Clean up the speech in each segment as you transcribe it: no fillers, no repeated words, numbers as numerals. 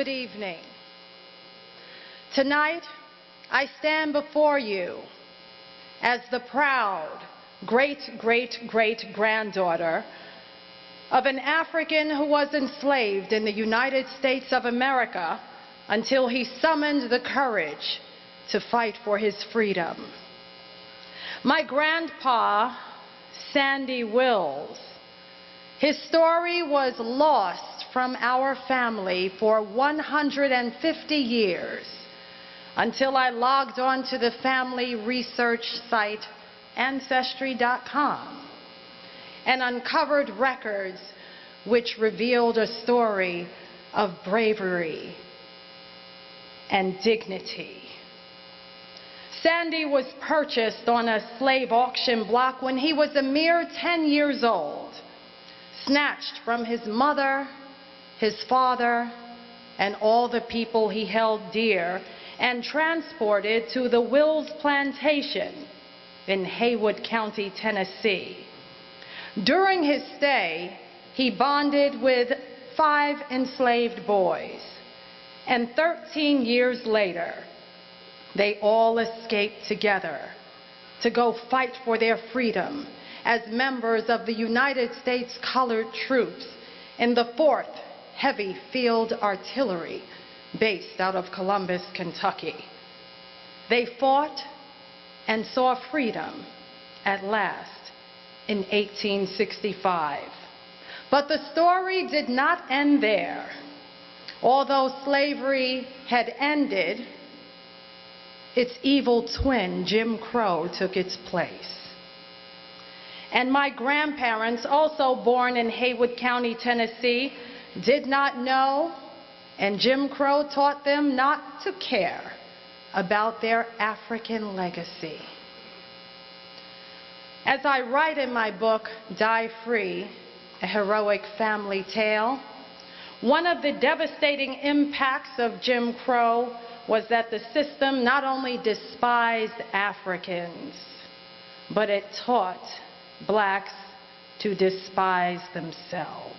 Good evening. Tonight, I stand before you as the proud great-great-great-granddaughter of an African who was enslaved in the United States of America until he summoned the courage to fight for his freedom. My grandpa, Sandy Wills, his story was lost from our family for 150 years until I logged on to the family research site Ancestry.com and uncovered records which revealed a story of bravery and dignity. Sandy was purchased on a slave auction block when he was a mere 10 years old, snatched from his mother, his father, and all the people he held dear, and transported to the Wills Plantation in Haywood County, Tennessee. During his stay, he bonded with 5 enslaved boys, and 13 years later, they all escaped together to go fight for their freedom as members of the United States Colored Troops in the 4th Heavy Field Artillery based out of Columbus, Kentucky. They fought and saw freedom at last in 1865. But the story did not end there. Although slavery had ended, its evil twin, Jim Crow, took its place. And my grandparents, also born in Haywood County, Tennessee, did not know, and Jim Crow taught them not to care about their African legacy. As I write in my book, Die Free, A Heroic Family Tale, one of the devastating impacts of Jim Crow was that the system not only despised Africans, but it taught blacks to despise themselves.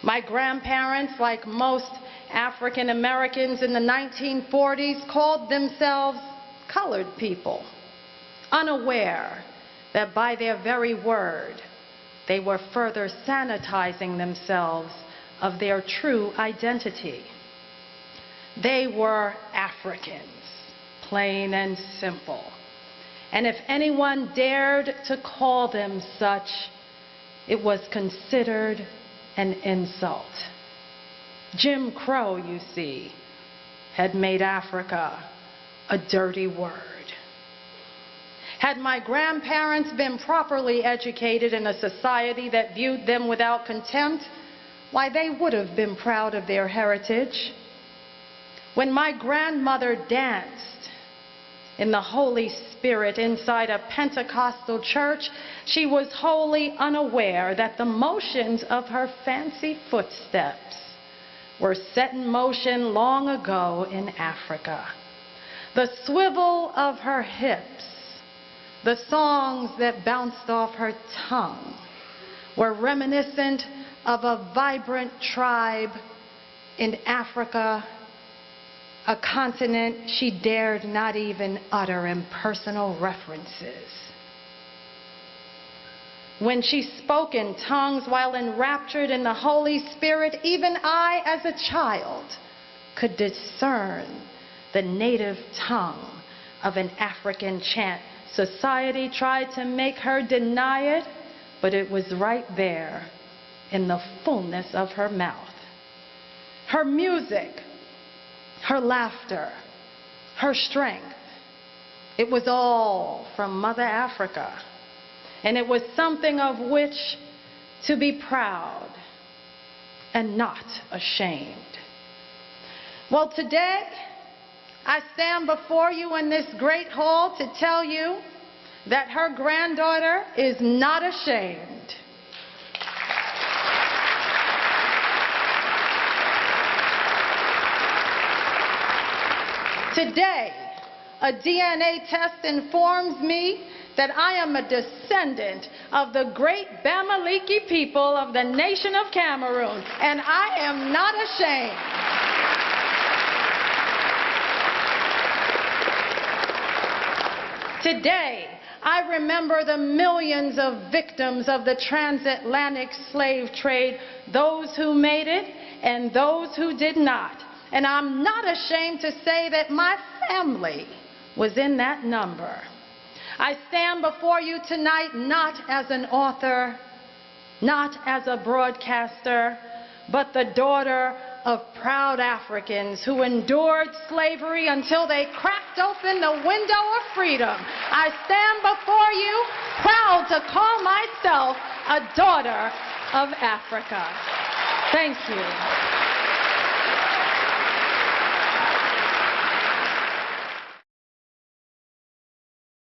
My grandparents, like most African Americans in the 1940s, called themselves colored people, unaware that by their very word, they were further sanitizing themselves of their true identity. They were Africans, plain and simple. And if anyone dared to call them such, it was considered an insult. Jim Crow, you see, had made Africa a dirty word. Had my grandparents been properly educated in a society that viewed them without contempt, why, they would have been proud of their heritage. When my grandmother danced in the Holy Spirit inside a Pentecostal church, she was wholly unaware that the motions of her fancy footsteps were set in motion long ago in Africa. The swivel of her hips, the songs that bounced off her tongue, were reminiscent of a vibrant tribe in Africa, a continent she dared not even utter impersonal references. When she spoke in tongues while enraptured in the Holy Spirit, even I, as a child, could discern the native tongue of an African chant. Society tried to make her deny it, but it was right there in the fullness of her mouth. Her music, her laughter, her strength, it was all from Mother Africa. And it was something of which to be proud and not ashamed. Well, today, I stand before you in this great hall to tell you that her granddaughter is not ashamed. Today, a DNA test informs me that I am a descendant of the great Bamileke people of the nation of Cameroon, and I am not ashamed. Today, I remember the millions of victims of the transatlantic slave trade, those who made it and those who did not. And I'm not ashamed to say that my family was in that number. I stand before you tonight not as an author, not as a broadcaster, but the daughter of proud Africans who endured slavery until they cracked open the window of freedom. I stand before you proud to call myself a daughter of Africa. Thank you.